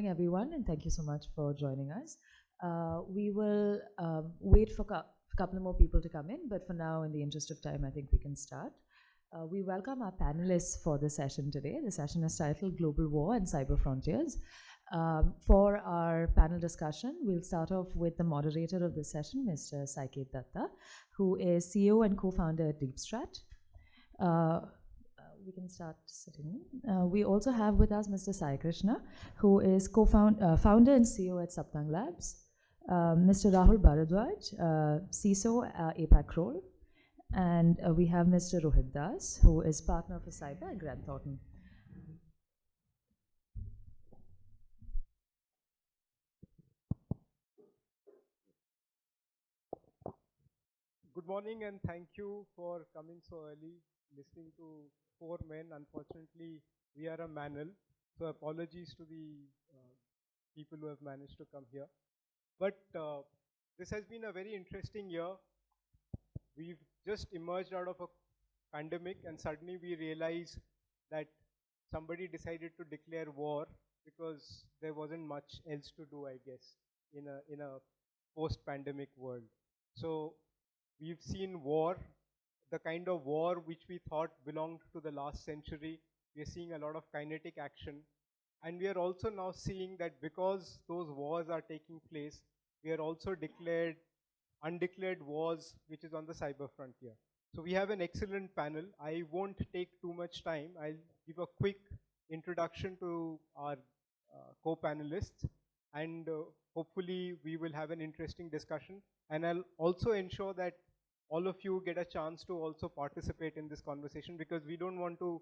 morning, everyone, and thank you so much for joining us. We will wait for a couple more people to come in, but for now, in the interest of time, I think we can start. We welcome our panelists for the session today. The session is titled Global War and Cyber Frontiers. For our panel discussion, we'll start off with the moderator of this session, Mr. Saiket Datta, who is CEO and co-founder at DeepStrat. We can start sitting. We also have with us Mr. Sai Krishna, who is founder and CEO at Saptang Labs. Mr. Rahul Bharadwaj, CISO APAC role. And we have Mr. Rohit Das, who is partner for cyber at Grant Thornton. Good morning and thank you for coming so early, listening to four men. Unfortunately, we are a manel, so apologies to the people who have managed to come here. But this has been a very interesting year. We've just emerged out of a pandemic and suddenly we realized that somebody decided to declare war because there wasn't much else to do, I guess, in a post-pandemic world. So we've seen war, the kind of war which we thought belonged to the last century. We are seeing a lot of kinetic action. And we are also now seeing that because those wars are taking place, we are also undeclared wars, which is on the cyber frontier. So we have an excellent panel. I won't take too much time. I'll give a quick introduction to our co-panelists. And hopefully we will have an interesting discussion. And I'll also ensure that all of you get a chance to also participate in this conversation because we don't want to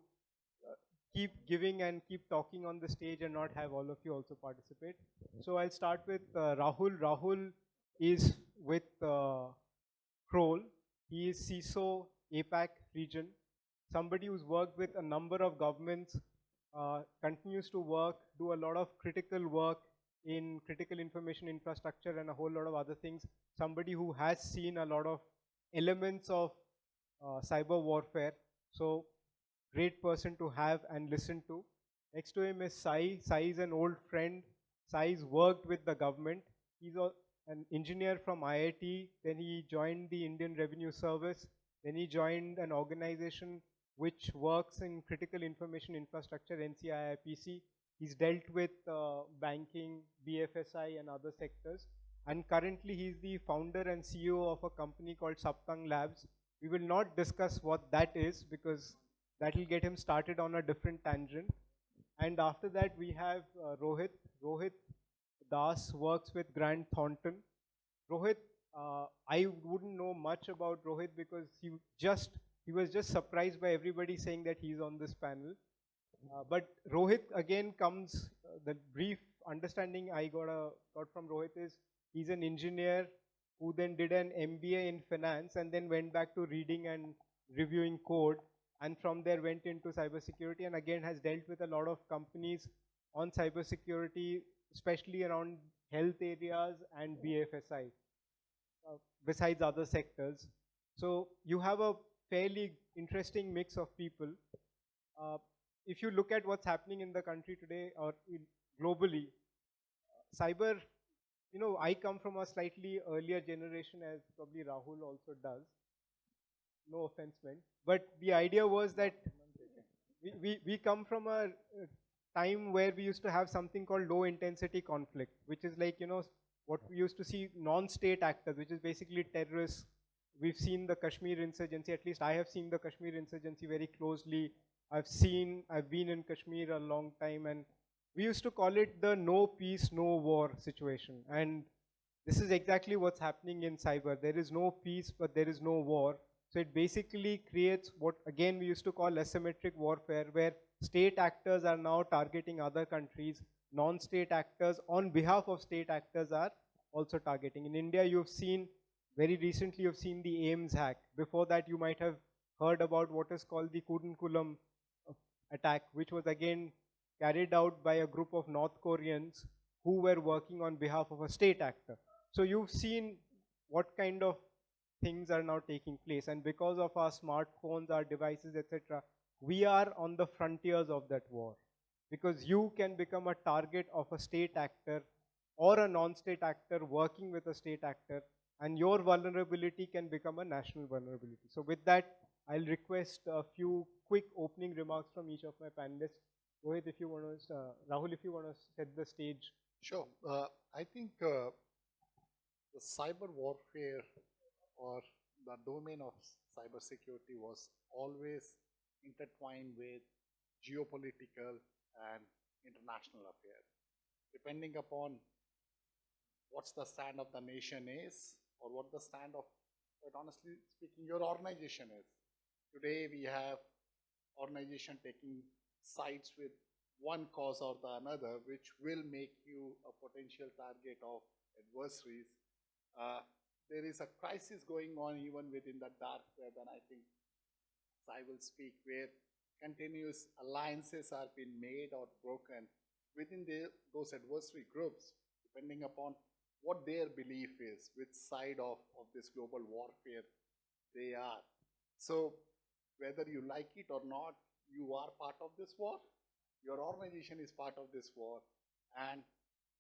keep giving and keep talking on the stage and not have all of you also participate. So I'll start with Rahul. Rahul is with Kroll. He is CISO APAC region, somebody who's worked with a number of governments, continues to do a lot of critical work in critical information infrastructure and a whole lot of other things. Somebody who has seen a lot of elements of cyber warfare. So great person to have and listen to. Next to him is Sai. Sai is an old friend. Sai's worked with the government. He's an engineer from IIT. Then he joined the Indian Revenue Service. Then he joined an organization which works in critical information infrastructure, NCIIPC. He's dealt with banking, BFSI and other sectors. And currently he's the founder and CEO of a company called Saptang Labs. We will not discuss what that is because that will get him started on a different tangent. And after that we have Rohit. Rohit Das works with Grant Thornton. Rohit, I wouldn't know much about Rohit because he was just surprised by everybody saying that he's on this panel. But Rohit again comes, the brief understanding I got from Rohit is he's an engineer who then did an MBA in finance and then went back to reading and reviewing code, and from there went into cybersecurity and again has dealt with a lot of companies on cybersecurity, especially around health areas and BFSI, besides other sectors. So you have a fairly interesting mix of people. If you look at what's happening in the country today or globally, cyber, I come from a slightly earlier generation, as probably Rahul also does. No offense meant. But the idea was that we come from a time where we used to have something called low intensity conflict, which is like, what we used to see non-state actors, which is basically terrorists. We've seen the Kashmir insurgency, at least I have seen the Kashmir insurgency very closely. I've been in Kashmir a long time, and we used to call it the no peace, no war situation. And this is exactly what's happening in cyber. There is no peace, but there is no war. So it basically creates what, again, we used to call asymmetric warfare, where state actors are now targeting other countries. Non-state actors, on behalf of state actors, are also targeting. In India, very recently, you've seen the AIMS hack. Before that, you might have heard about what is called the Kudankulam attack, which was again carried out by a group of North Koreans who were working on behalf of a state actor. So you've seen what kind of things are now taking place. And because of our smartphones, our devices, etc., we are on the frontiers of that war. because you can become a target of a state actor or a non-state actor working with a state actor, and your vulnerability can become a national vulnerability. So with that, I'll request a few quick opening remarks from each of my panelists. Rohit, if you want to, Rahul, if you want to set the stage. Sure. I think the cyber warfare or the domain of cybersecurity was always intertwined with geopolitical and international affairs. Depending upon what's the stand of the nation is, or what the stand of, quite honestly speaking, your organization is. Today we have organization taking sides with one cause or the another, which will make you a potential target of adversaries. There is a crisis going on even within the dark web, and I think I will speak, where continuous alliances are being made or broken within those adversary groups, depending upon what their belief is, which side of this global warfare they are. So whether you like it or not, you are part of this war. Your organization is part of this war, and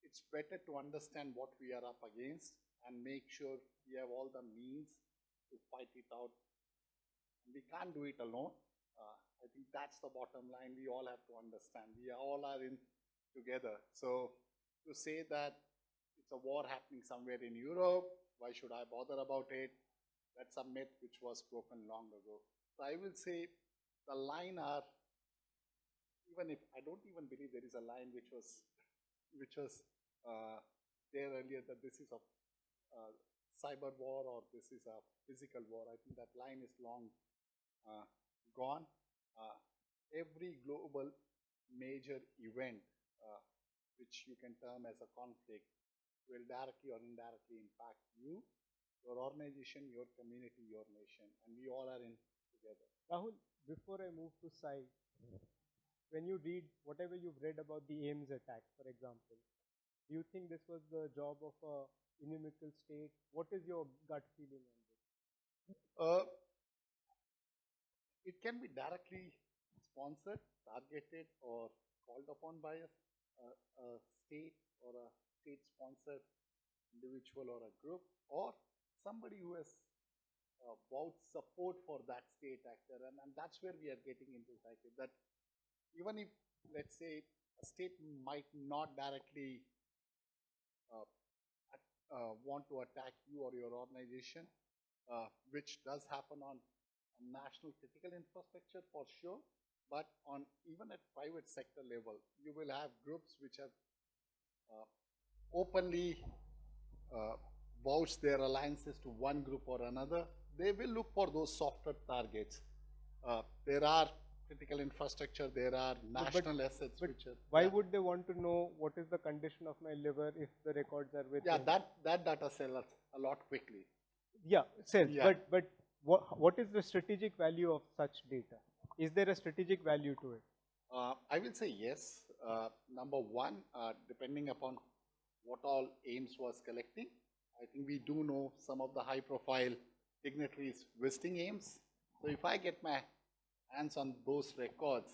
it's better to understand what we are up against and make sure we have all the means to fight it out. We can't do it alone. I think that's the bottom line. We all have to understand. We all are in together. So to say that it's a war happening somewhere in Europe, why should I bother about it? That's a myth which was broken long ago. So I will say the line are, even if I don't even believe there is a line which was there earlier, that this is a cyber war or this is a physical war. I think that line is long gone. Every global major event which you can term as a conflict will directly or indirectly impact you, your organization, your community, your nation, and we all are in together. Rahul, before I move to Sai, when you read whatever you've read about the AIMS attack, for example, do you think this was the job of a inimical state? What is your gut feeling on this? It can be directly sponsored, targeted, or called upon by a state or a state-sponsored individual or a group, or somebody who has vowed support for that state actor. And that's where we are getting into that even if, let's say, a state might not directly want to attack you or your organization, which does happen on a national critical infrastructure for sure, but on even at private sector level, you will have groups which have openly vouched their alliances to one group or another. They will look for those softer targets. There are critical infrastructure, there are national assets. Why would they want to know what is the condition of my liver if the records are with them? That data sells a lot quickly. Yeah, sells. Yeah. But what is the strategic value of such data? Is there a strategic value to it? I will say yes. Number one, depending upon what all AIMS was collecting, I think we do know some of the high-profile dignitaries visiting AIMS. So if I get my hands on those records,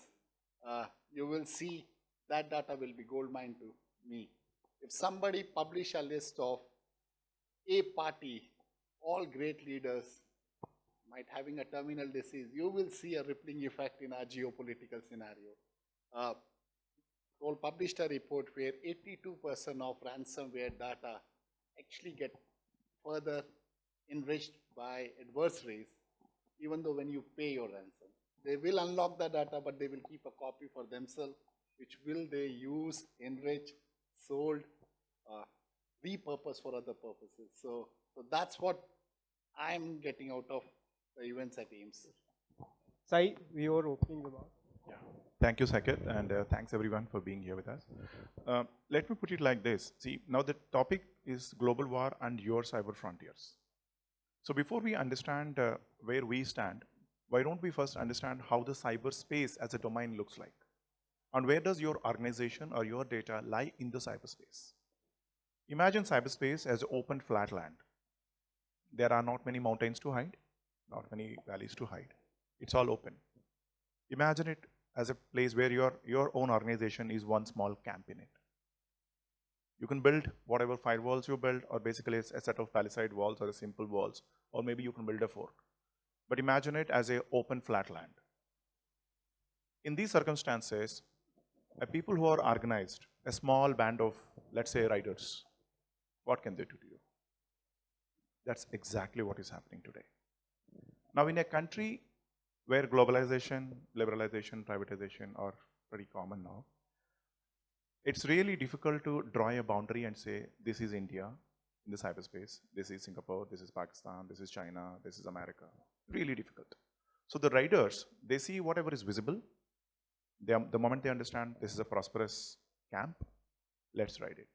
you will see that data will be goldmine to me. If somebody publish a list of a party, all great leaders might having a terminal disease, you will see a rippling effect in our geopolitical scenario. Kroll published a report where 82% of ransomware data actually get further enriched by adversaries, even though when you pay your ransom. They will unlock the data, but they will keep a copy for themselves, which will they use, enrich, sold, repurpose for other purposes. So that's what I'm getting out of the events at AIMS. Sai, your opening remark. Yeah. Thank you, Saket, and thanks everyone for being here with us. Let me put it like this. See, now the topic is global war and your cyber frontiers. So before we understand where we stand, why don't we first understand how the cyberspace as a domain looks like? And where does your organization or your data lie in the cyberspace? Imagine cyberspace as open flat land. There are not many mountains to hide, not many valleys to hide. It's all open. Imagine it as a place where your own organization is one small camp in it. You can build whatever firewalls you build, or basically a set of palisade walls or a simple walls, or maybe you can build a fort. But imagine it as an open flat land. In these circumstances, people who are organized, a small band of, let's say, riders, what can they do to you? That's exactly what is happening today. Now, in a country where globalization, liberalization, privatization are pretty common now, it's really difficult to draw a boundary and say, this is India in the cyberspace, this is Singapore, this is Pakistan, this is China, this is America. Really difficult. So the riders, they see whatever is visible. The moment they understand this is a prosperous camp, let's ride it.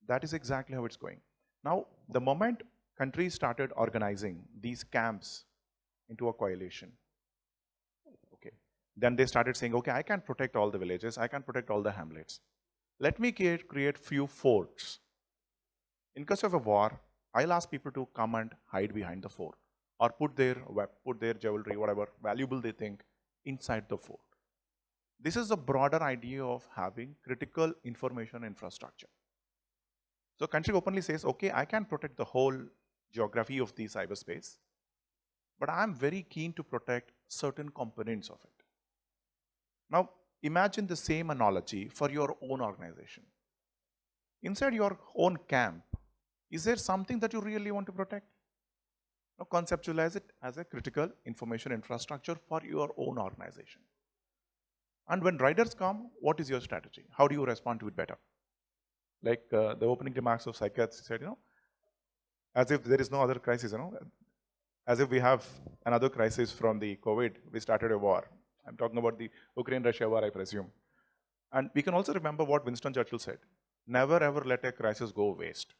That is exactly how it's going. Now, the moment countries started organizing these camps into a coalition, okay, then they started saying, okay, I can't protect all the villages, I can't protect all the hamlets. Let me create few forts. In case of a war, I'll ask people to come and hide behind the fort, or put their jewelry, whatever valuable they think, inside the fort. This is the broader idea of having critical information infrastructure. So country openly says, okay, I can protect the whole geography of the cyberspace, but I'm very keen to protect certain components of it. Now, imagine the same analogy for your own organization. Inside your own camp, is there something that you really want to protect? Now, conceptualize it as a critical information infrastructure for your own organization. And when riders come, what is your strategy? How do you respond to it better? Like the opening remarks of psychiatrists said, as if there is no other crisis, as if we have another crisis from the COVID, we started a war. I'm talking about the Ukraine-Russia war, I presume. And we can also remember what Winston Churchill said, never ever let a crisis go waste.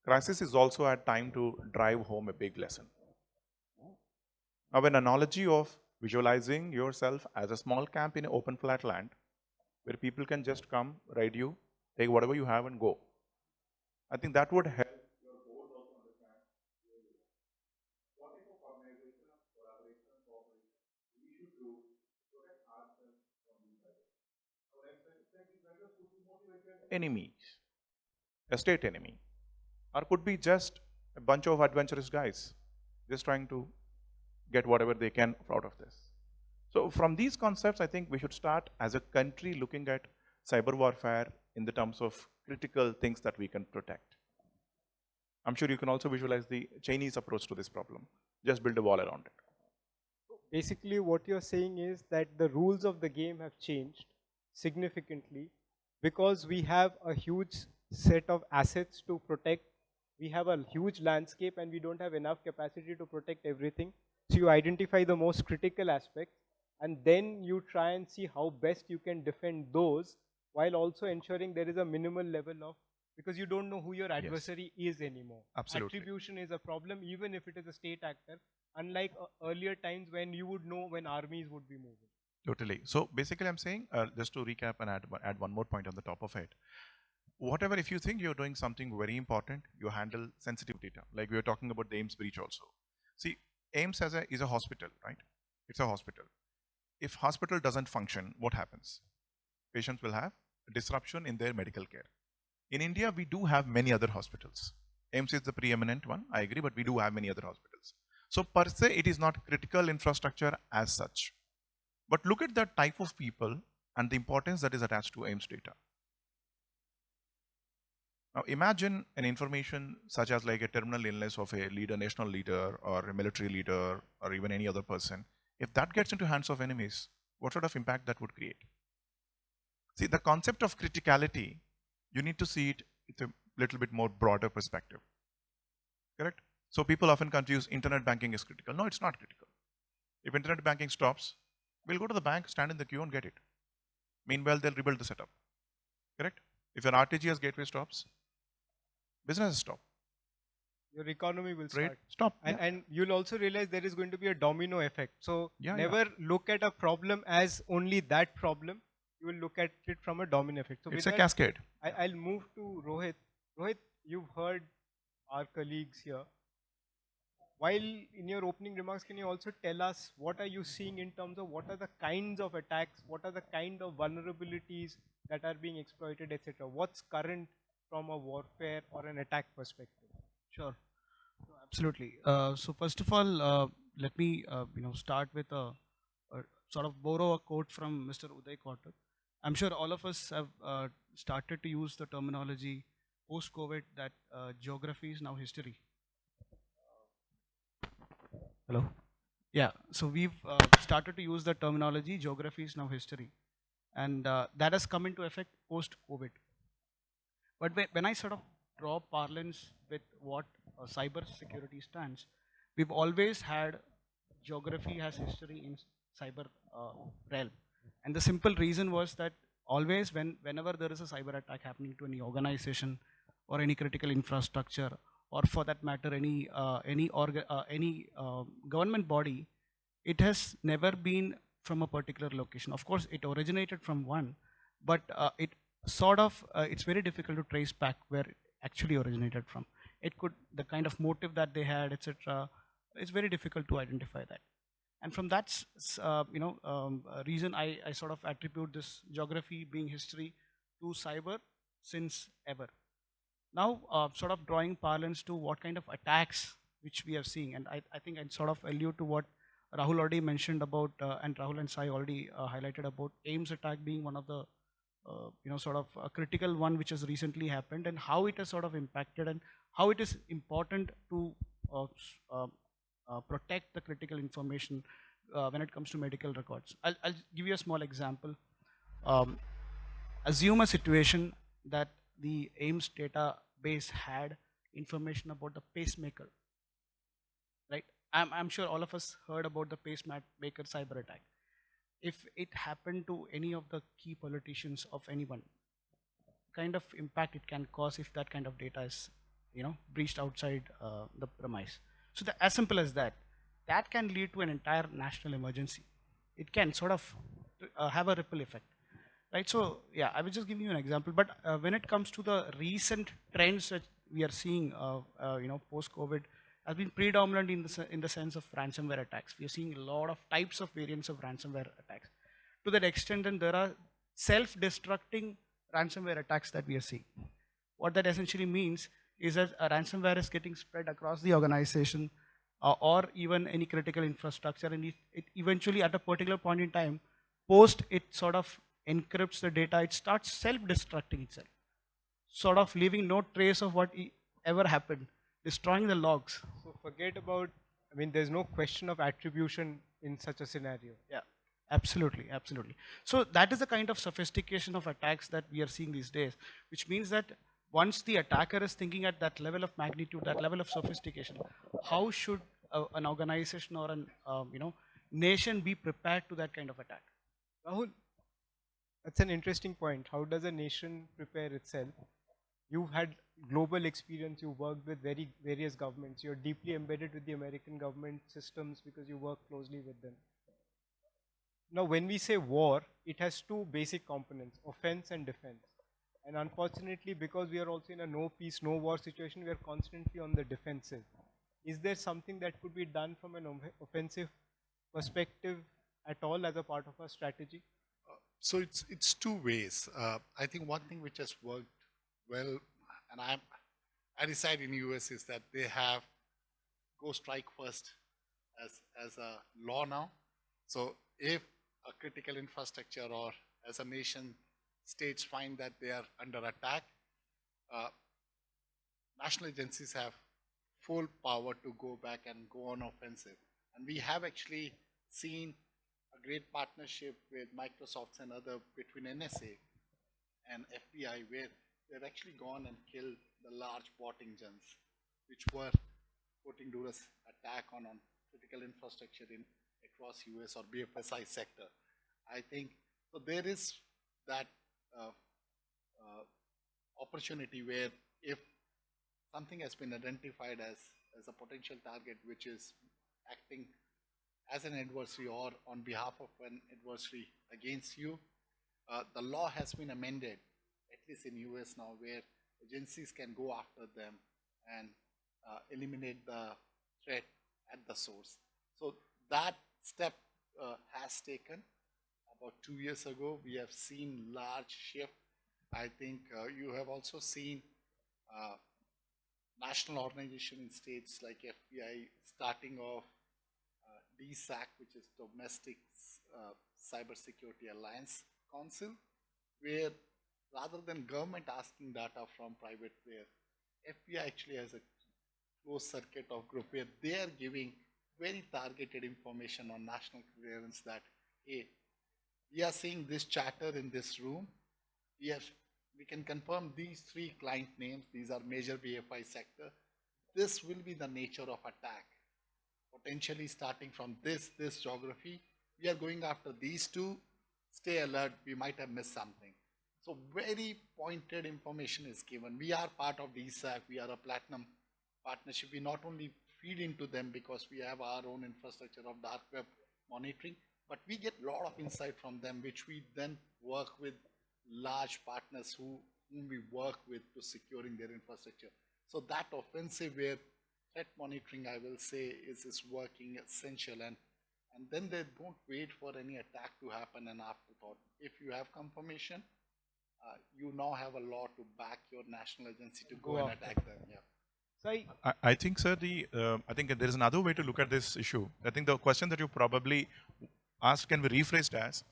Crisis is also a time to drive home a big lesson. Now, an analogy of visualizing yourself as a small camp in an open flat land, where people can just come, ride you, take whatever you have and go. I think that would help your board also understand what type of organization, collaboration, cooperation we should do to protect ourselves from these riders. Now, like these riders could be motivated enemies, a state enemy, or could be just a bunch of adventurous guys just trying to get whatever they can out of this. So from these concepts, I think we should start as a country looking at cyber warfare in the terms of critical things that we can protect. I'm sure you can also visualize the Chinese approach to this problem. Just build a wall around it. Basically, what you're saying is that the rules of the game have changed significantly because we have a huge set of assets to protect. We have a huge landscape and we don't have enough capacity to protect everything. So you identify the most critical aspects and then you try and see how best you can defend those while also ensuring there is a minimal level of, because you don't know who your adversary is anymore. Absolutely. Attribution is a problem even if it is a state actor, unlike earlier times when you would know when armies would be moving. Totally. So basically I'm saying, just to recap and add one more point on the top of it, whatever, if you think you're doing something very important, you handle sensitive data. Like we were talking about the AIMS breach also. See, AIMS is a hospital, right? It's a hospital. If hospital doesn't function, what happens? Patients will have a disruption in their medical care. In India, we do have many other hospitals. AIMS is the preeminent one, I agree, but we do have many other hospitals. So per se, it is not critical infrastructure as such. But look at the type of people and the importance that is attached to AIMS data. Now imagine an information such as like a terminal illness of a leader, national leader, or a military leader, or even any other person. If that gets into hands of enemies, what sort of impact that would create? See, the concept of criticality, you need to see it with a little bit more broader perspective. Correct? So people often confuse internet banking is critical. No, it's not critical. If internet banking stops, we'll go to the bank, stand in the queue and get it. Meanwhile, they'll rebuild the setup. Correct? If an RTGS gateway stops, business stop. Your economy will start. Stop. And you'll also realize there is going to be a domino effect. So never look at a problem as only that problem. You will look at it from a domino effect. So it's a cascade. I'll move to Rohit. Rohit, you've heard our colleagues here. while in your opening remarks, can you also tell us what are you seeing in terms of what are the kinds of attacks, what are the kind of vulnerabilities that are being exploited, etc.? What's current from a warfare or an attack perspective? Sure. Absolutely. So first of all, let me start with a sort of borrow a quote from Mr. Uday Kotak. I'm sure all of us have started to use the terminology post-COVID that geography is now history. Hello. Yeah. So we've started to use the terminology geography is now history, and that has come into effect post-COVID. But when I sort of draw parlance with what cyber security stands, we've always had geography has history in cyber realm. And the simple reason was that always whenever there is a cyber attack happening to any organization or any critical infrastructure, or for that matter any government body, it has never been from a particular location. Of course, it originated from one, but it's very difficult to trace back where it actually originated from. It could, the kind of motive that they had, etc. It's very difficult to identify that. And from that reason, I sort of attribute this geography being history to cyber since ever. Now, sort of drawing parlance to what kind of attacks which we are seeing, and I think I'd sort of allude to what Rahul already mentioned about, and Rahul and Sai already highlighted about AIMS attack being one of the sort of a critical one which has recently happened, and how it has sort of impacted, and how it is important to protect the critical information when it comes to medical records. I'll give you a small example. Um, Assume a situation that the AIMS database had information about the pacemaker, right? I'm sure all of us heard about the pacemaker cyber attack. If it happened to any of the key politicians of anyone, kind of impact it can cause if that kind of data is breached outside the premise. So as simple as that, that can lead to an entire national emergency. It can sort of have a ripple effect, right? So yeah, I will just give you an example. But when it comes to the recent trends that we are seeing, post-COVID, has been predominant in the sense of ransomware attacks. We are seeing a lot of types of variants of ransomware attacks. To that extent, then there are self-destructing ransomware attacks that we are seeing. What that essentially means is that a ransomware is getting spread across the organization or even any critical infrastructure, and it eventually at a particular point in time, post it sort of encrypts the data, it starts self-destructing itself, sort of leaving no trace of what ever happened, destroying the logs. So forget about, I mean, there's no question of attribution in such a scenario. Yeah, absolutely, absolutely. So that is the kind of sophistication of attacks that we are seeing these days, which means that once the attacker is thinking at that level of magnitude, that level of sophistication, how should an organization or an nation be prepared to that kind of attack? Rahul, that's an interesting point. How does a nation prepare itself? You've had global experience, you worked with various governments, you're deeply embedded with the American government systems because you work closely with them. Now, when we say war, it has two basic components, offense and defense. And unfortunately, because we are also in a no peace, no war situation, we are constantly on the defensive. Is there something that could be done from an offensive perspective at all as a part of our strategy? So it's two ways. I think one thing which has worked well, and I reside in US, is that they have go strike first as a law now. So if a critical infrastructure or as a nation, states find that they are under attack, national agencies have full power to go back and go on offensive. And we have actually seen a great partnership with Microsoft and other between NSA and FBI, where they've actually gone and killed the large bot engines which were putting duress attack on critical infrastructure in across US or BFSI sector. I think so there is that opportunity where if something has been identified as a potential target which is acting as an adversary or on behalf of an adversary against you, the law has been amended, at least in US now, where agencies can go after them and eliminate the threat at the source. So that step has taken. About 2 years ago, we have seen large shift. I think you have also seen national organization in states like FBI starting off DSAC, which is Domestic Cybersecurity Alliance Council, where rather than government asking data from private player, FBI actually has a closed circuit of group where they are giving very targeted information on national clearance that, hey, we are seeing this chatter in this room. We can confirm these 3 client names. These are major BFI sector. This will be the nature of attack. Potentially starting from this geography, we are going after these 2. Stay alert. We might have missed something. So very pointed information is given. We are part of DSAC. We are a platinum partnership. We not only feed into them because we have our own infrastructure of dark web monitoring, but we get a lot of insight from them, which we then work with large partners whom we work with to securing their infrastructure. So that offensive where threat monitoring, I will say, is working essential. And then they don't wait for any attack to happen and afterthought. If you have confirmation, you now have a law to back your national agency to go and attack them. Yeah. So I think, sir, I think there is another way to look at this issue. I think the question that you probably asked can be rephrased as,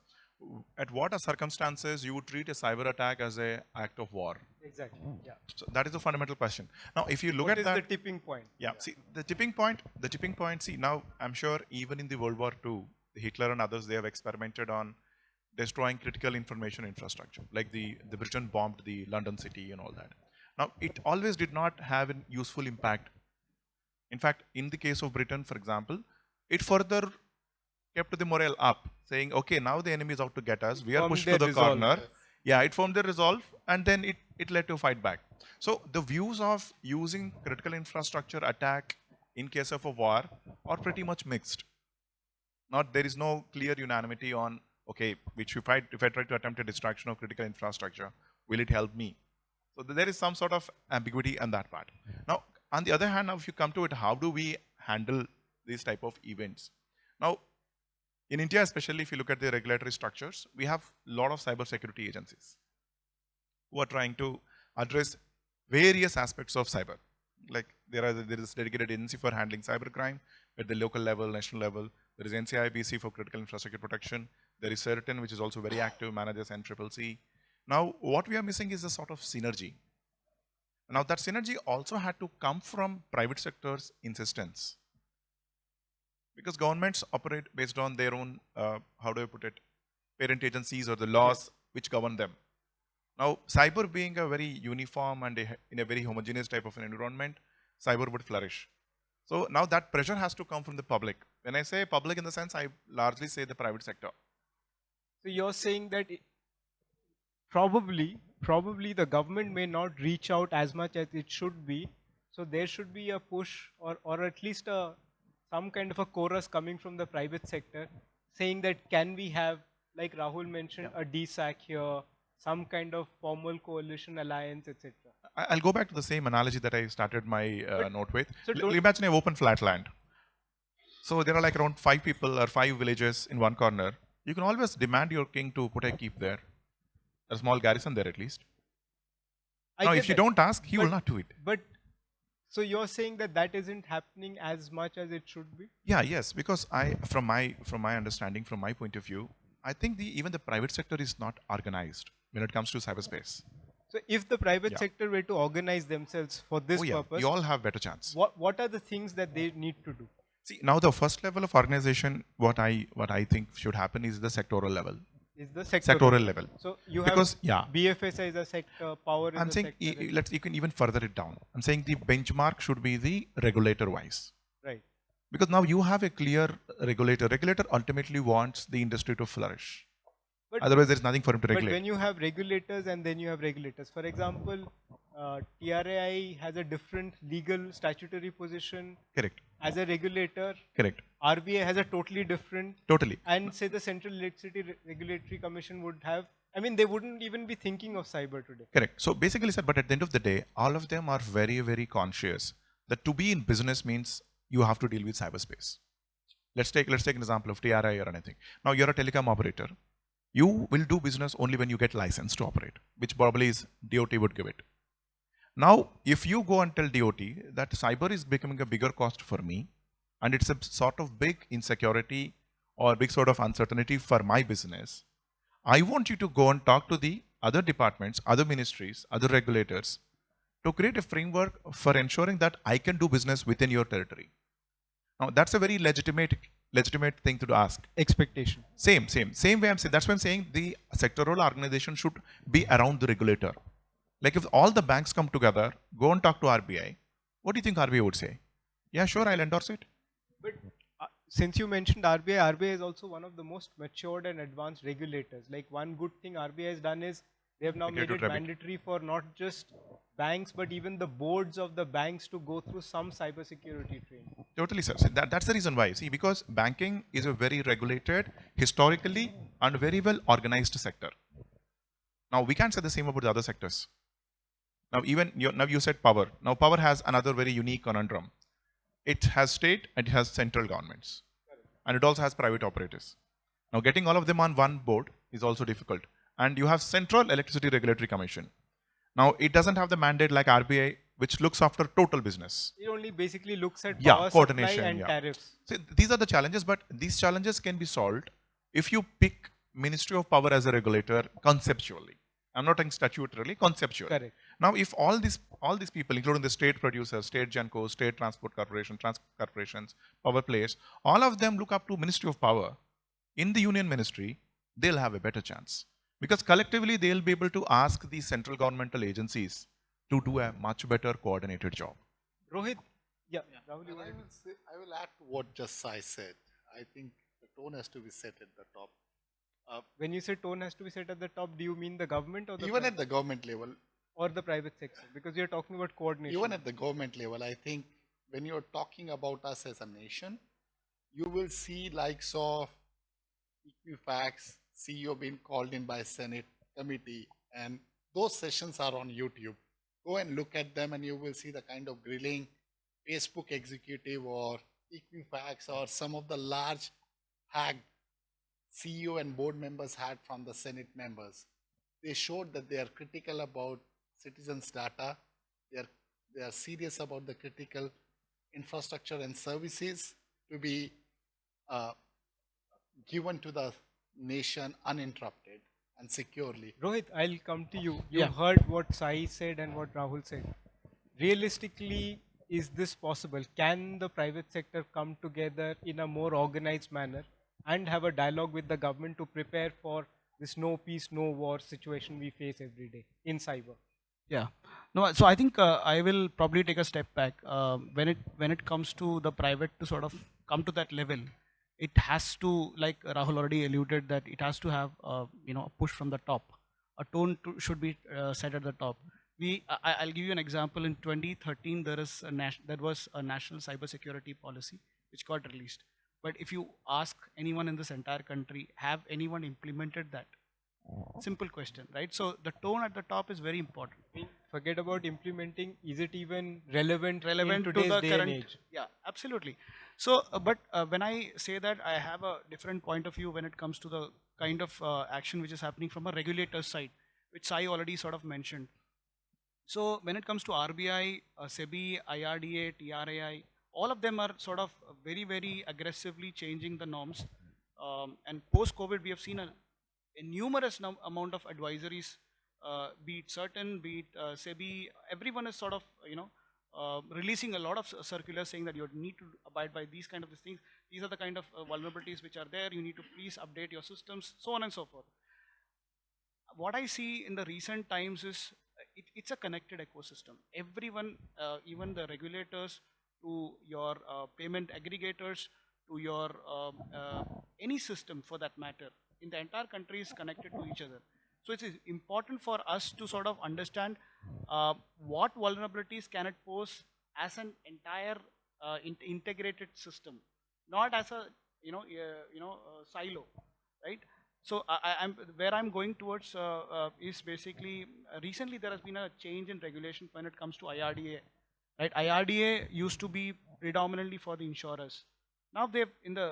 at what circumstances you would treat a cyber attack as an act of war? Exactly. Yeah. So that is the fundamental question. Now, if you look What at that, is the tipping point? yeah, see the tipping point. See, now I'm sure even in the World War II, Hitler and others, they have experimented on destroying critical information infrastructure, like the Britain bombed the London city and all that. Now, it always did not have a useful impact. In fact, in the case of Britain, for example, it further kept the morale up, saying, okay, now the enemy is out to get us. We are pushed to the corner. Yeah, it formed their resolve, and then it led to a fight back. So the views of using critical infrastructure attack in case of a war are pretty much mixed. There is no clear unanimity on, okay, if I try to attempt a distraction of critical infrastructure, will it help me? So there is some sort of ambiguity on that part. Now, on the other hand, now if you come to it, how do we handle these type of events? Now, in India, especially if you look at the regulatory structures, we have a lot of cybersecurity agencies who are trying to address various aspects of cyber. Like there is a dedicated agency for handling cybercrime at the local level, national level. There is NCIBC for critical infrastructure protection. There is CERTIN, which is also very active, manages NCCC. Now, what we are missing is a sort of synergy. Now, that synergy also had to come from private sector's insistence. Because governments operate based on their own, parent agencies or the laws which govern them. Now, cyber being a very uniform and in a very homogeneous type of an environment, cyber would flourish. So now that pressure has to come from the public. When I say public in the sense, I largely say the private sector. So you're saying that probably the government may not reach out as much as it should be. So there should be a push or at least some kind of a chorus coming from the private sector saying that can we have, like Rahul mentioned, a DSAC here, some kind of formal coalition alliance, etc. I'll go back to the same analogy that I started my note with. So imagine an open flat land. So there are like around 5 people or 5 villages in one corner. You can always demand your king to put a keep there, a small garrison there at least. Now, if you don't ask, he will not do it. But so you're saying that isn't happening as much as it should be? Yeah, yes, because from my understanding, from my point of view, I think even the private sector is not organized when it comes to cyberspace. So if the private sector were to organize themselves for this purpose, you all have better chance. What are the things that they need to do? See, now the first level of organization, what I think should happen is the sectoral level. Is the sectoral level. So you have BFSI is a sector, power is a sector. I'm saying you can even further it down. I'm saying the benchmark should be the regulator-wise. Right. Because now you have a clear regulator. Regulator ultimately wants the industry to flourish. But otherwise, there's nothing for him to regulate. But when you have regulators and then you have regulators, for example, TRAI has a different legal statutory position. Correct. As a regulator. Correct. RBI has a totally different. Totally. And say the Central Electricity Regulatory Commission would have, they wouldn't even be thinking of cyber today. Correct. So basically, sir, but at the end of the day, all of them are very, very conscious that to be in business means you have to deal with cyberspace. Let's take an example of TRI or anything. Now you're a telecom operator. You will do business only when you get license to operate, which probably is DOT would give it. Now, if you go and tell DOT that cyber is becoming a bigger cost for me, and it's a sort of big insecurity or big sort of uncertainty for my business, I want you to go and talk to the other departments, other ministries, other regulators to create a framework for ensuring that I can do business within your territory. Now, that's a very legitimate thing to ask. Expectation. Same way I'm saying. That's why I'm saying the sectoral organization should be around the regulator. Like if all the banks come together, go and talk to RBI, what do you think RBI would say? Yeah, sure, I'll endorse it. But since you mentioned RBI is also one of the most matured and advanced regulators. Like one good thing RBI has done is they have now made it mandatory for not just banks, but even the boards of the banks to go through some cybersecurity training. Totally, sir. So that's the reason why. See, because banking is a very regulated, historically, and very well organized sector. Now, we can't say the same about the other sectors. Now, now you said power. Now, power has another very unique conundrum. It has state and it has central governments. And it also has private operators. Now, getting all of them on one board is also difficult. And you have Central Electricity Regulatory Commission. Now, it doesn't have the mandate like RBI, which looks after total business. It only basically looks at power supply and tariffs. So these are the challenges, but these challenges can be solved if you pick Ministry of Power as a regulator conceptually. I'm not saying statutorily, conceptually. Correct. Now, if all these people, including the state producers, state GenCos, state transport corporations, power players, all of them look up to Ministry of Power in the union ministry, they'll have a better chance. Because collectively, they'll be able to ask the central governmental agencies to do a much better coordinated job. Rohit, Rahul, I will add to what just Sai said. I think the tone has to be set at the top. When you say tone has to be set at the top, do you mean the government or the even at the government level? Or the private sector? Because you're talking about coordination. Even at the government level, I think when you're talking about us as a nation, you will see likes of Equifax, CEO being called in by Senate committee, and those sessions are on YouTube. Go and look at them and you will see the kind of grilling Facebook executive or Equifax or some of the large hacked CEO and board members had from the Senate members. They showed that they are critical about citizens' data. They are serious about the critical infrastructure and services to be given to the nation uninterrupted and securely. Rohit, I'll come to you. You heard what Sai said and what Rahul said. Realistically, is this possible? Can the private sector come together in a more organized manner and have a dialogue with the government to prepare for this no peace, no war situation we face every day in cyber? Yeah. No, so I think I will probably take a step back. When it comes to the private to sort of come to that level, it has to, like Rahul already alluded, that it has to have a push from the top. A tone should be set at the top. I'll give you an example. In 2013, there was a national cybersecurity policy which got released. But if you ask anyone in this entire country, have anyone implemented that? Simple question, right? So the tone at the top is very important. Forget about implementing. Is it even relevant in to today's the day current and age? Yeah, absolutely. So, but when I say that, I have a different point of view when it comes to the kind of action which is happening from a regulator's side, which I already sort of mentioned. So when it comes to RBI, SEBI, IRDA, TRAI, all of them are sort of very, very aggressively changing the norms. And post-COVID, we have seen a numerous amount of advisories, be it certain, be it SEBI, everyone is sort of, releasing a lot of circulars saying that you need to abide by these kind of things. These are the kind of vulnerabilities which are there. You need to please update your systems, so on and so forth. What I see in the recent times is it's a connected ecosystem. Everyone, even the regulators, to your payment aggregators, to your any system for that matter, in the entire country is connected to each other. So it's important for us to sort of understand what vulnerabilities can it pose as an entire integrated system, not as a silo, right? So where I'm going towards is basically recently there has been a change in regulation when it comes to IRDA. Right, IRDA used to be predominantly for the insurers. Now they've, in the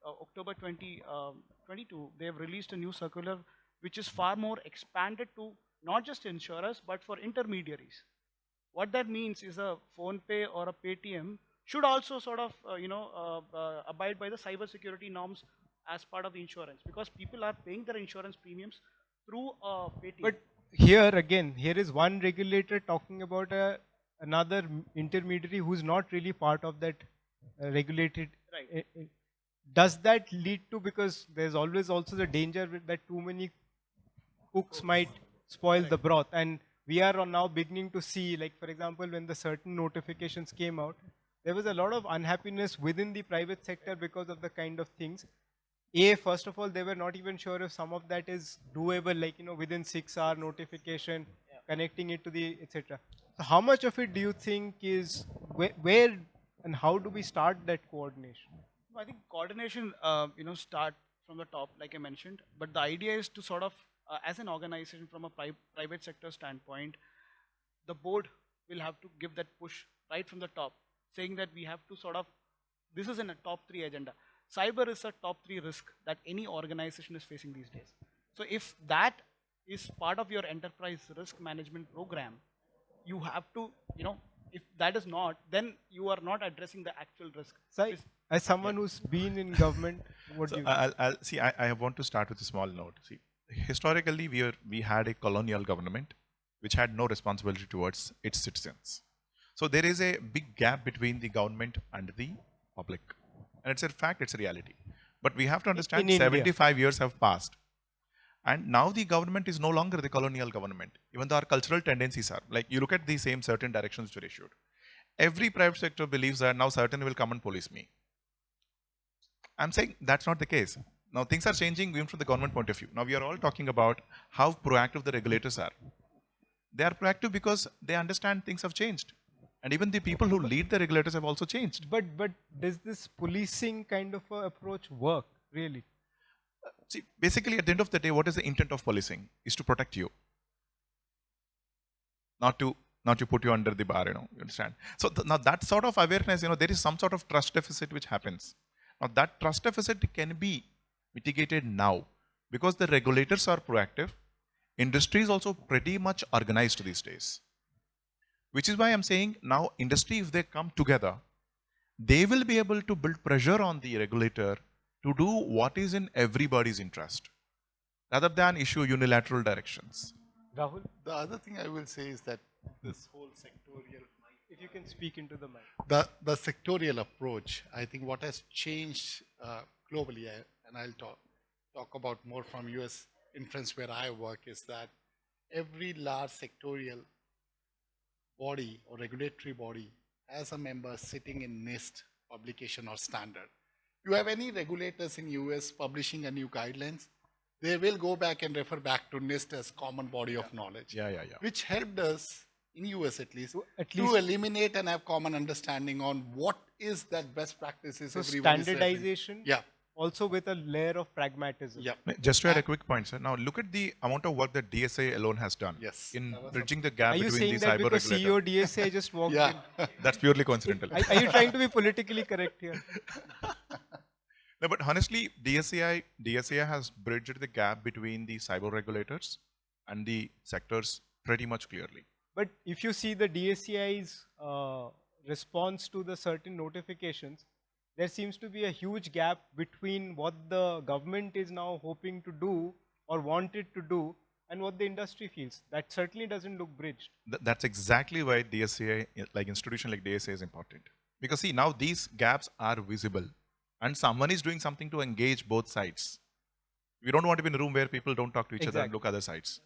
October 2022, they've released a new circular which is far more expanded to not just insurers, but for intermediaries. What that means is a phone pay or a Paytm should also sort of, abide by the cybersecurity norms as part of the insurance, because people are paying their insurance premiums through Paytm. But here again, here is one regulator talking about another intermediary who's not really part of that regulated. Right. Does that lead to, because there's always also the danger that too many cooks might spoil the broth, and we are now beginning to see, like for example, when the certain notifications came out, there was a lot of unhappiness within the private sector because of the kind of things. First of all, they were not even sure if some of that is doable, like, within 6-hour notification, connecting it to the, etc. So how much of it do you think is, where and how do we start that coordination? I think coordination, start from the top, like I mentioned. But the idea is to sort of, as an organization from a private sector standpoint, the board will have to give that push right from the top, saying that we have to sort of, this is in a top 3 agenda. Cyber is a top 3 risk that any organization is facing these days. So if that is part of your enterprise risk management program, you have to, if that is not, then you are not addressing the actual risk. So, as someone who's been in government, what do you I'll see. I want to start with a small note. See, historically, we had a colonial government which had no responsibility towards its citizens. So there is a big gap between the government and the public, and it's a fact. It's a reality. But we have to understand, 75 years have passed. And now the government is no longer the colonial government, even though our cultural tendencies are. Like, you look at the same certain directions which were issued. Every private sector believes that now certain will come and police me. I'm saying that's not the case. Now things are changing even from the government point of view. Now we are all talking about how proactive the regulators are. They are proactive because they understand things have changed. And even the people who lead the regulators have also changed. But does this policing kind of approach work, really? See, basically at the end of the day, what is the intent of policing? Is to protect you. Not to put you under the bar, you understand? So now that sort of awareness, there is some sort of trust deficit which happens. Now that trust deficit can be mitigated now because the regulators are proactive. Industry is also pretty much organized these days. Which is why I'm saying now industry, if they come together, they will be able to build pressure on the regulator to do what is in everybody's interest, rather than issue unilateral directions. Rahul? The other thing I will say is that this whole sectorial, if you can speak into the mic. the sectorial approach, I think what has changed globally, and I'll talk about more from US inference where I work, is that every large sectorial body or regulatory body has a member sitting in NIST publication or standard. You have any regulators in US publishing a new guidelines, they will go back and refer back to NIST as common body of knowledge. Which helped us, in US at least, to eliminate and have common understanding on what is that best practices. So standardization, also with a layer of pragmatism. Just to add a quick point, sir. Now look at the amount of work that DSA alone has done in bridging the gap between the cyber regulator. Are you saying that because CEO DSA just walked in? That's purely coincidental. Are you trying to be politically correct here? No, but honestly, DSA has bridged the gap between the cyber regulators and the sectors pretty much clearly. But if you see the DSCI's response to the certain notifications, there seems to be a huge gap between what the government is now hoping to do or wanted to do and what the industry feels. That certainly doesn't look bridged. That's exactly why DSCI, like institution like DSA, is important. Because see, now these gaps are visible. And someone is doing something to engage both sides. We don't want to be in a room where people don't talk to each other and look other sides.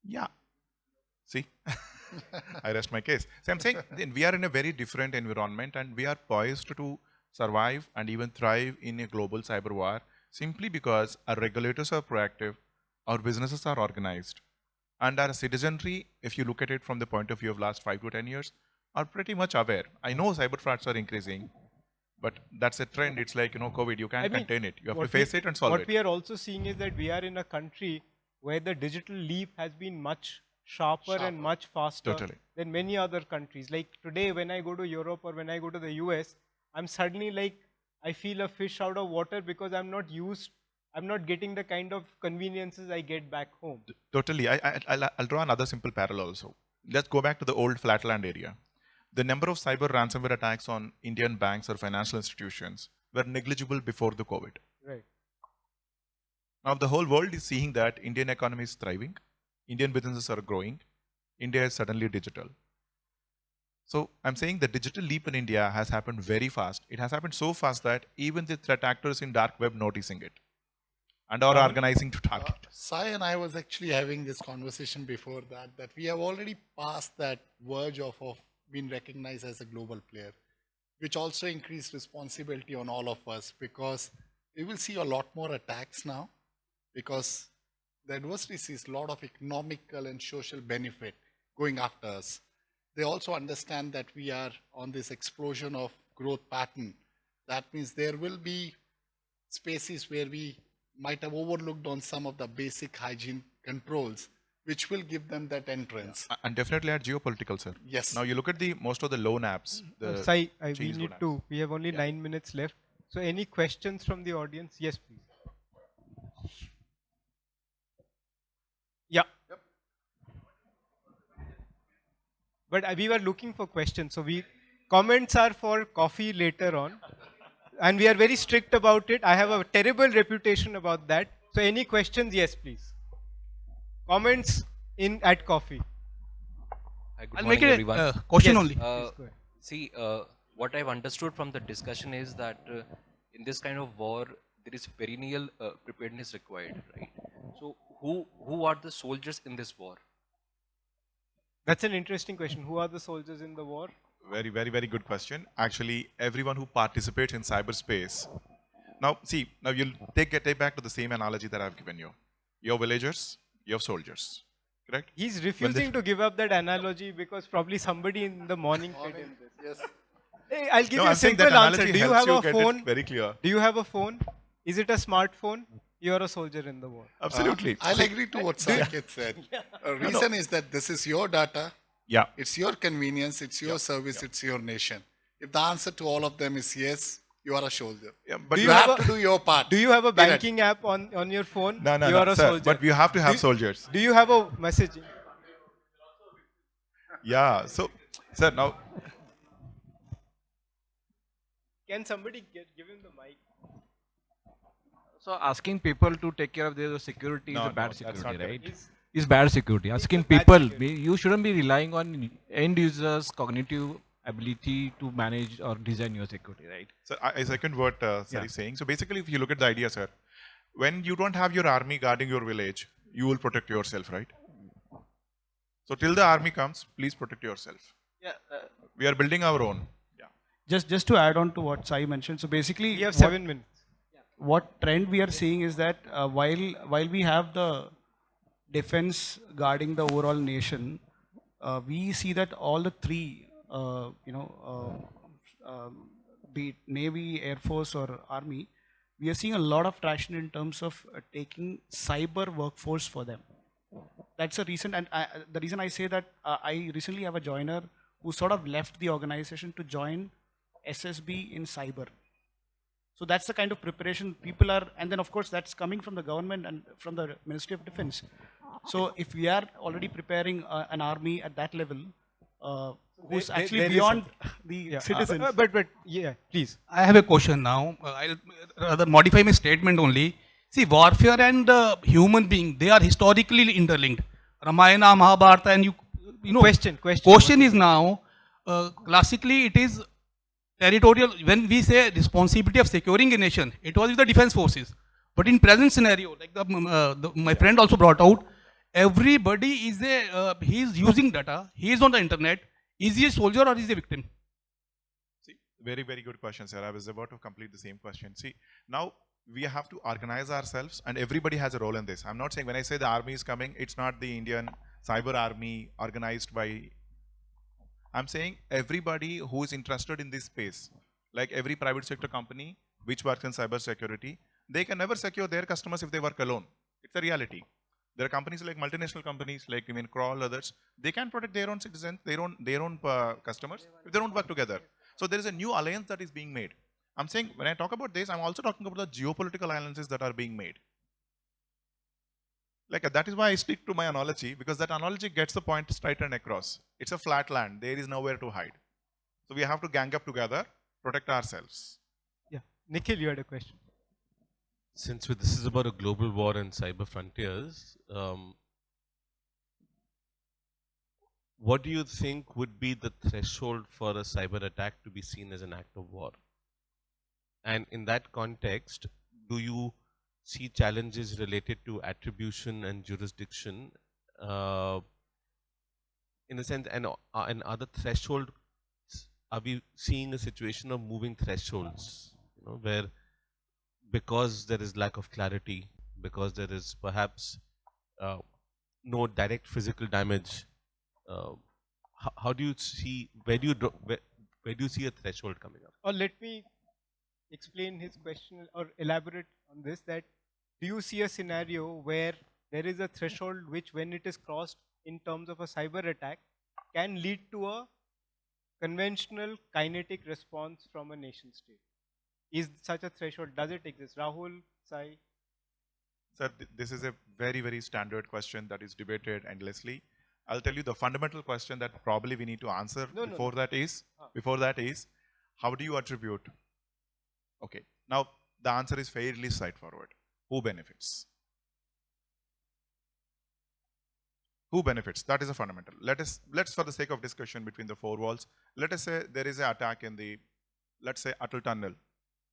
Yeah. See? I rest my case. So I'm saying we are in a very different environment and we are poised to survive and even thrive in a global cyber war simply because our regulators are proactive, our businesses are organized, and our citizenry, if you look at it from the point of view of last 5 to 10 years, are pretty much aware. I know cyber frauds are increasing, but that's a trend. It's like, COVID, you can't contain it. You have to face it and solve it. What we are also seeing is that we are in a country where the digital leap has been much sharper and much faster Totally. than many other countries. Like today, when I go to Europe or when I go to the US, I'm suddenly like, I feel a fish out of water because I'm not getting the kind of conveniences I get back home. Totally. I'll draw another simple parallel also. Let's go back to the old flatland area. The number of cyber ransomware attacks on Indian banks or financial institutions were negligible before the COVID. Right. Now the whole world is seeing that Indian economy is thriving, Indian businesses are growing, India is suddenly digital. So I'm saying the digital leap in India has happened very fast. It has happened so fast that even the threat actors in dark web noticing it and are organizing to target. Sai and I was actually having this conversation before that we have already passed that verge of being recognized as a global player, which also increased responsibility on all of us, because we will see a lot more attacks now, because the adversary sees a lot of economical and social benefit going after us. They also understand that we are on this explosion of growth pattern. That means there will be spaces where we might have overlooked on some of the basic hygiene controls, which will give them that entrance. Yeah. And definitely at geopolitical, sir. Yes. Now you look at most of the loan apps. Sai, we have only 9 minutes left. So any questions from the audience? Yes, please. Yeah. Yep. But we were looking for questions. So comments are for coffee later on. And we are very strict about it. I have a terrible reputation about that. So any questions? Yes, please. Comments at coffee. I'll make it a question only. What I've understood from the discussion is that in this kind of war, there is perennial preparedness required, right? So who are the soldiers in this war? That's an interesting question. Who are the soldiers in the war? Very, very, very good question. Actually, everyone who participates in cyberspace. Now, see, now you'll take back to the same analogy that I've given you. You're villagers, you're soldiers, correct? He's refusing to give up that analogy because probably somebody in the morning fed him this. Yes. Hey, I'll give you a simple answer. Do you have a phone? Very clear. Do you have a phone? Is it a smartphone? You're a soldier in the war. Absolutely. I'll agree to what Saket said. The reason is that this is your data. Yeah. It's your convenience, it's your service, it's your nation. If the answer to all of them is yes, you are a soldier. Yeah, but you have to do your part. Do you have a banking app on your phone? No, you are a sir, soldier. but you have to have soldiers. Do you have a messaging? Yeah. So, sir, now. Can somebody give him the mic? So asking people to take care of their security is a bad security, right? Is bad security. Asking people, you shouldn't be relying on end users' cognitive ability to manage or design your security, right? So I second what sir is saying. So basically, if you look at the idea, sir, when you don't have your army guarding your village, you will protect yourself, right? So till the army comes, please protect yourself. Yeah. We are building our own. Yeah. Just to add on to what Sai mentioned. So basically, we have 7 minutes. What trend we are seeing is that while we have the defense guarding the overall nation, we see that all the three, be it Navy, Air Force or Army, we are seeing a lot of traction in terms of taking cyber workforce for them. That's a recent, and the reason I say that, I recently have a joiner who sort of left the organization to join SSB in cyber. So that's the kind of preparation people are, and then of course that's coming from the government and from the Ministry of Defense. So if we are already preparing an army at that level, who's actually beyond the citizens. But yeah, please. I have a question now. I'll rather modify my statement only. See, warfare and human being, they are historically interlinked. Ramayana, Mahabharata, and you know. Question is now, classically it is territorial. When we say responsibility of securing a nation, it was with the defense forces. But in present scenario, like my friend also brought out, everybody is he is using data, he is on the internet. Is he a soldier or is he a victim? See, very, very good question, sir. I was about to complete the same question. See, now we have to organize ourselves and everybody has a role in this. I'm not saying when I say the army is coming, it's not the Indian cyber army organized by, I'm saying everybody who is interested in this space, like every private sector company which works in cyber security, they can never secure their customers if they work alone. It's a reality. There are companies like multinational companies like Crawl, others. They can protect their own citizens, their own customers if they don't work together. So there is a new alliance that is being made. I'm saying when I talk about this, I'm also talking about the geopolitical alliances that are being made. Like that is why I stick to my analogy, because that analogy gets the point straight and across. It's a flat land. There is nowhere to hide. So we have to gang up together, protect ourselves. Yeah, Nikhil, you had a question. Since this is about a global war and cyber frontiers, what do you think would be the threshold for a cyber attack to be seen as an act of war? And in that context, do you see challenges related to attribution and jurisdiction in the sense, and other threshold? Are we seeing a situation of moving thresholds, where because there is lack of clarity, because there is perhaps no direct physical damage, how do you see, where do you see a threshold coming up? Or let me explain his question or elaborate on this, that do you see a scenario where there is a threshold which, when it is crossed in terms of a cyber attack, can lead to a conventional kinetic response from a nation state? Is such a threshold, does it exist? Rahul, Sai? Sir, this is a very, very standard question that is debated endlessly. I'll tell you the fundamental question that probably we need to answer before that is, how do you attribute? Okay, now the answer is fairly straightforward. Who benefits? Who benefits? That is a fundamental. Let's for the sake of discussion between the four walls, let us say there is an attack in the, let's say, Atal Tunnel.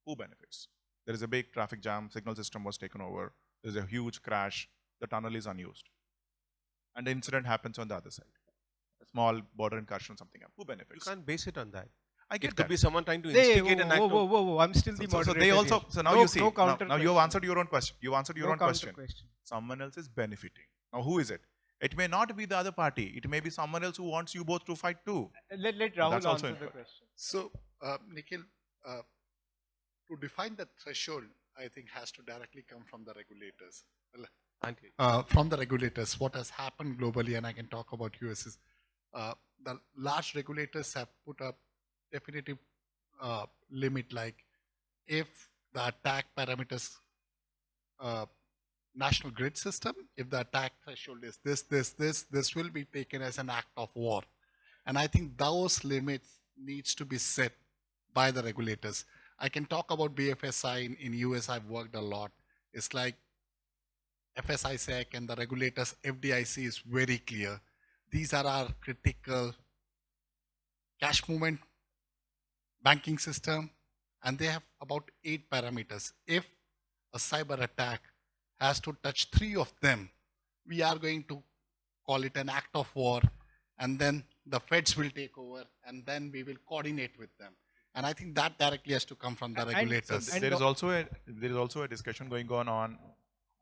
Who benefits? There is a big traffic jam, signal system was taken over, there is a huge crash, the tunnel is unused. And the incident happens on the other side. A small border incursion, something else. Who benefits? You can't base it on that. I get it could that. be someone trying to instigate an act. Whoa, I'm still the moderator. So they also, so now no, you see, no now you have answered your own question. You answered your own question. question. Someone else is benefiting. Now who is it? It may not be the other party. It may be someone else who wants you both to fight too. Let Rahul answer the question. So, Nikhil, to define the threshold, I think has to directly come from the regulators. From the regulators, what has happened globally, and I can talk about US, is the large regulators have put up definitive limit, like if the attack parameters, national grid system, if the attack threshold is this will be taken as an act of war. And I think those limits needs to be set by the regulators. I can talk about BFSI in US. I've worked a lot. It's like FSISEC and the regulators, FDIC is very clear. These are our critical cash movement banking system, and they have about 8 parameters. If a cyber attack has to touch 3 of them, we are going to call it an act of war, and then the feds will take over, and then we will coordinate with them. And I think that directly has to come from the regulators. There is also a discussion going on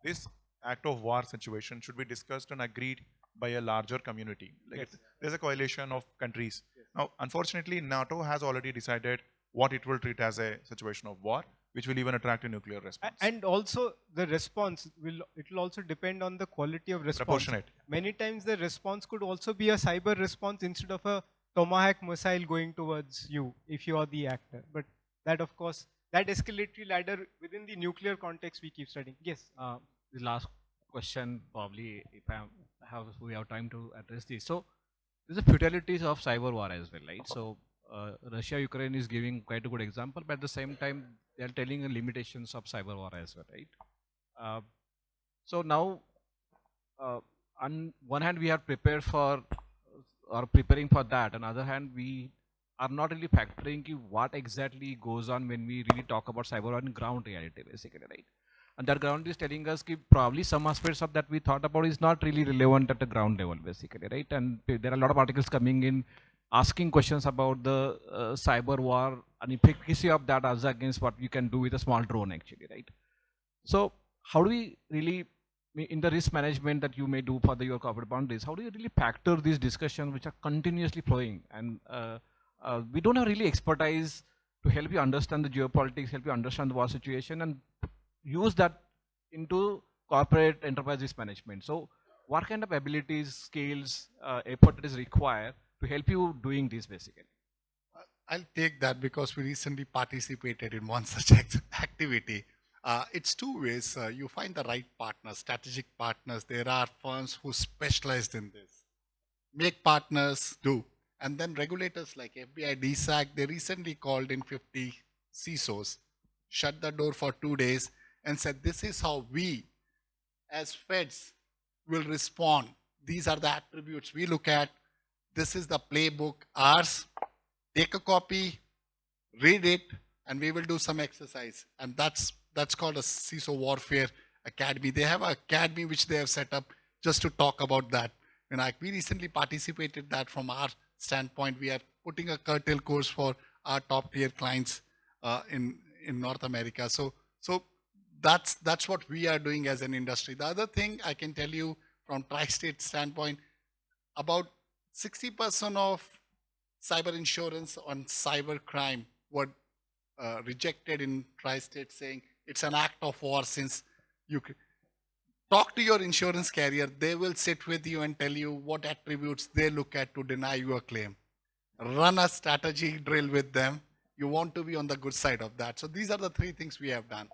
this act of war situation should be discussed and agreed by a larger community. Like there's a coalition of countries. Now, unfortunately, NATO has already decided what it will treat as a situation of war, which will even attract a nuclear response. And also the response will also depend on the quality of response. Proportionate. Many times the response could also be a cyber response instead of a Tomahawk missile going towards you if you are the actor. But that, of course, that escalatory ladder within the nuclear context we keep studying. Yes. The last question, probably, if we have time to address this. So, there's the futilities of cyber war as well, right? So, Russia, Ukraine is giving quite a good example, but at the same time, they are telling the limitations of cyber war as well, right? So now, on one hand, we are prepared for or preparing for that. On the other hand, we are not really factoring what exactly goes on when we really talk about cyber war in ground reality, basically, right? And that ground is telling us that probably some aspects of that we thought about is not really relevant at the ground level, basically, right? And there are a lot of articles coming in asking questions about the cyber war and efficacy of that as against what you can do with a small drone, actually, right? So how do we really, in the risk management that you may do for your corporate boundaries, how do you really factor these discussions which are continuously flowing? And we don't have really expertise to help you understand the geopolitics, help you understand the war situation, and use that into corporate enterprise risk management. So what kind of abilities, skills, effort is required to help you doing this basically? I'll take that because we recently participated in one such activity. It's two ways. You find the right partners, strategic partners. There are firms who specialized in this. Make partners do. And then regulators like FBI, DSAC, they recently called in 50 CISOs, shut the door for 2 days and said, this is how we as feds will respond. These are the attributes we look at. This is the playbook, ours. Take a copy, read it, and we will do some exercise. And that's called a CISO Warfare Academy. They have an academy which they have set up just to talk about that. And we recently participated that from our standpoint. We are putting a curtail course for our top tier clients in North America. So that's what we are doing as an industry. The other thing I can tell you from tri-state standpoint, about 60% of cyber insurance on cyber crime were rejected in tri-state, saying it's an act of war. Since you talk to your insurance carrier, they will sit with you and tell you what attributes they look at to deny you a claim. Run a strategy drill with them. You want to be on the good side of that. So these are the three things we have done.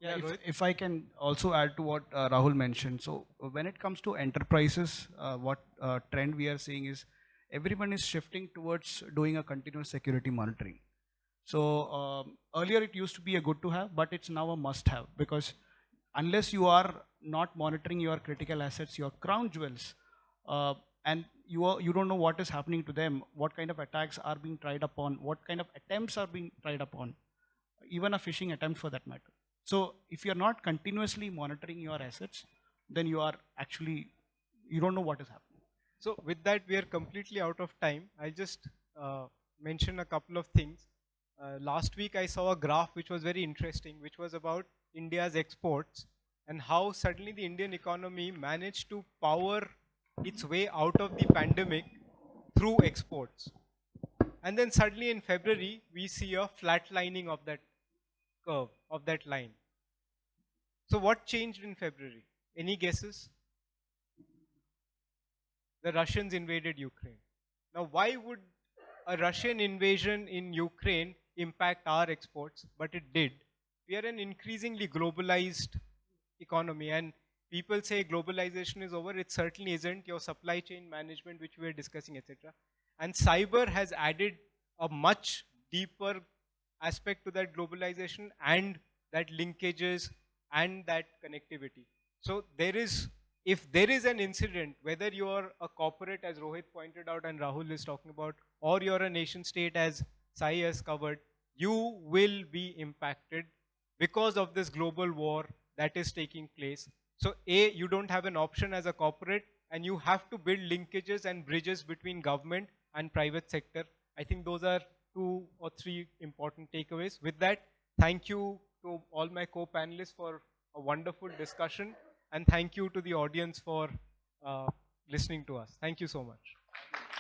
Yeah, if I can also add to what Rahul mentioned. So when it comes to enterprises, what trend we are seeing is everyone is shifting towards doing a continuous security monitoring. So earlier it used to be a good to have, but it's now a must have, because unless you are not monitoring your critical assets, your crown jewels, and you don't know what is happening to them, what kind of attacks are being tried upon, what kind of attempts are being tried upon, even a phishing attempt for that matter. So if you're not continuously monitoring your assets, then you don't know what is happening. So with that, we are completely out of time. I'll just mention a couple of things. Last week, I saw a graph which was very interesting, which was about India's exports and how suddenly the Indian economy managed to power its way out of the pandemic through exports. And then suddenly in February, we see a flatlining of that curve, of that line. So what changed in February? Any guesses? The Russians invaded Ukraine. Now, why would a Russian invasion in Ukraine impact our exports? But it did. We are an increasingly globalized economy, and people say globalization is over. It certainly isn't. Your supply chain management, which we are discussing, etc. And cyber has added a much deeper aspect to that globalization and that linkages and that connectivity. So if there is an incident, whether you are a corporate, as Rohit pointed out and Rahul is talking about, or you're a nation state, as Sai has covered, you will be impacted because of this global war that is taking place. So you don't have an option as a corporate, and you have to build linkages and bridges between government and private sector. I think those are 2 or 3 important takeaways. With that, thank you to all my co-panelists for a wonderful discussion, and thank you to the audience for listening to us. Thank you so much.